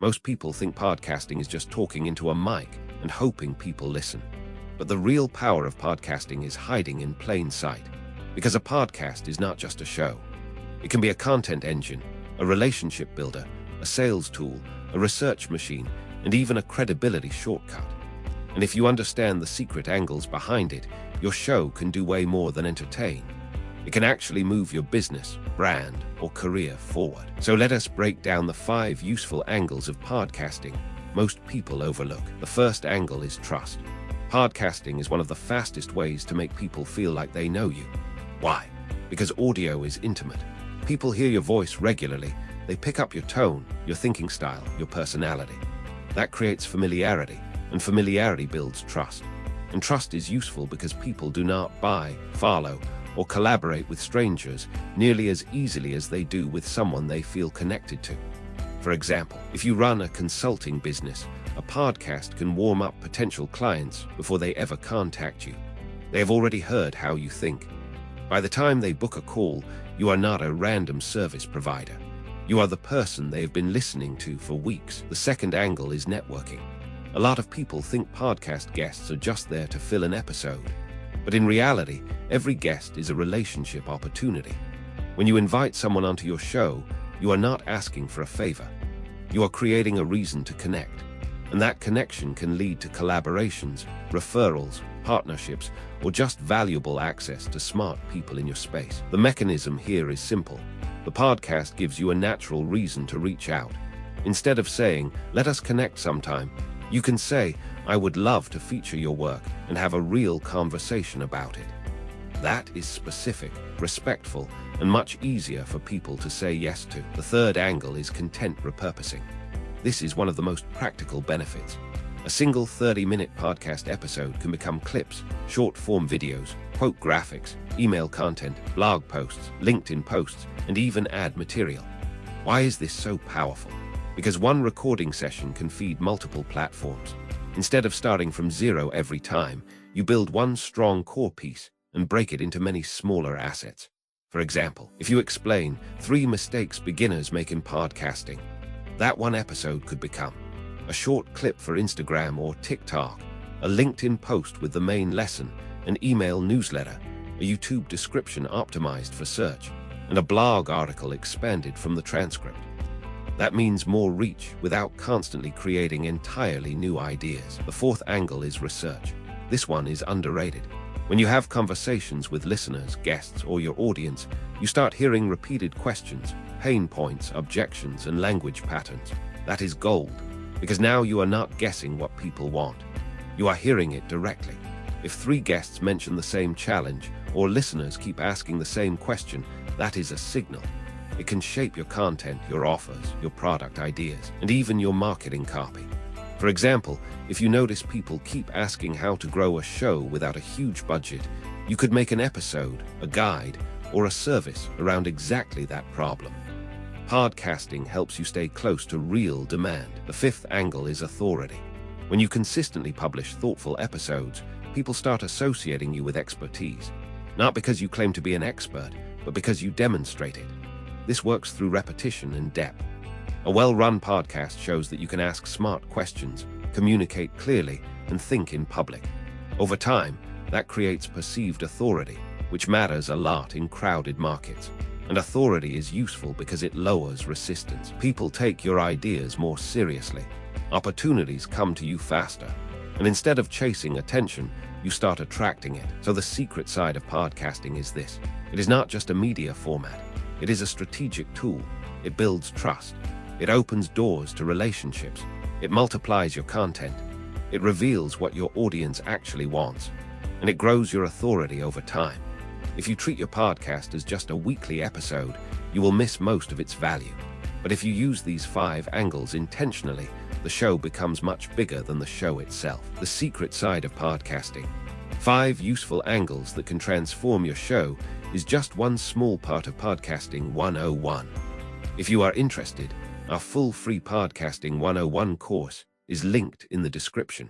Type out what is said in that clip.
Most people think podcasting is just talking into a mic and hoping people listen. But the real power of podcasting is hiding in plain sight. Because a podcast is not just a show. It can be a content engine, a relationship builder, a sales tool, a research machine, and even a credibility shortcut. And if you understand the secret angles behind it, your show can do way more than entertain. It can actually move your business, brand, or career forward. So let us break down the 5 useful angles of podcasting most people overlook. The first angle is trust. Podcasting is one of the fastest ways to make people feel like they know you. Why? Because audio is intimate. People hear your voice regularly. They pick up your tone, your thinking style, your personality. That creates familiarity, and familiarity builds trust. And trust is useful because people do not buy, follow, or collaborate with strangers nearly as easily as they do with someone they feel connected to. For example, if you run a consulting business, a podcast can warm up potential clients before they ever contact you. They have already heard how you think. By the time they book a call, you are not a random service provider. You are the person they have been listening to for weeks. The second angle is networking. A lot of people think podcast guests are just there to fill an episode. But in reality, every guest is a relationship opportunity. When you invite someone onto your show, you are not asking for a favor. You are creating a reason to connect. And that connection can lead to collaborations, referrals, partnerships, or just valuable access to smart people in your space. The mechanism here is simple. The podcast gives you a natural reason to reach out. Instead of saying, "Let us connect sometime," you can say, "I would love to feature your work and have a real conversation about it." That is specific, respectful, and much easier for people to say yes to. The third angle is content repurposing. This is one of the most practical benefits. A single 30-minute podcast episode can become clips, short-form videos, quote graphics, email content, blog posts, LinkedIn posts, and even ad material. Why is this so powerful? Because one recording session can feed multiple platforms. Instead of starting from zero every time, you build one strong core piece and break it into many smaller assets. For example, if you explain 3 mistakes beginners make in podcasting, that one episode could become a short clip for Instagram or TikTok, a LinkedIn post with the main lesson, an email newsletter, a YouTube description optimized for search, and a blog article expanded from the transcript. That means more reach without constantly creating entirely new ideas. The fourth angle is research. This one is underrated. When you have conversations with listeners, guests, or your audience, you start hearing repeated questions, pain points, objections, and language patterns. That is gold, because now you are not guessing what people want. You are hearing it directly. If 3 guests mention the same challenge, or listeners keep asking the same question, that is a signal. It can shape your content, your offers, your product ideas, and even your marketing copy. For example, if you notice people keep asking how to grow a show without a huge budget, you could make an episode, a guide, or a service around exactly that problem. Podcasting helps you stay close to real demand. The fifth angle is authority. When you consistently publish thoughtful episodes, people start associating you with expertise. Not because you claim to be an expert, but because you demonstrate it. This works through repetition and depth. A well-run podcast shows that you can ask smart questions, communicate clearly, and think in public. Over time, that creates perceived authority, which matters a lot in crowded markets. And authority is useful because it lowers resistance. People take your ideas more seriously. Opportunities come to you faster. And instead of chasing attention, you start attracting it. So the secret side of podcasting is this. It is not just a media format. It is a strategic tool. It builds trust. It opens doors to relationships. It multiplies your content. It reveals what your audience actually wants. And it grows your authority over time. If you treat your podcast as just a weekly episode, you will miss most of its value. But if you use these 5 angles intentionally, the show becomes much bigger than the show itself. The secret side of podcasting. 5 useful angles that can transform your show is just one small part of Podcasting 101. If you are interested, our full free Podcasting 101 course is linked in the description.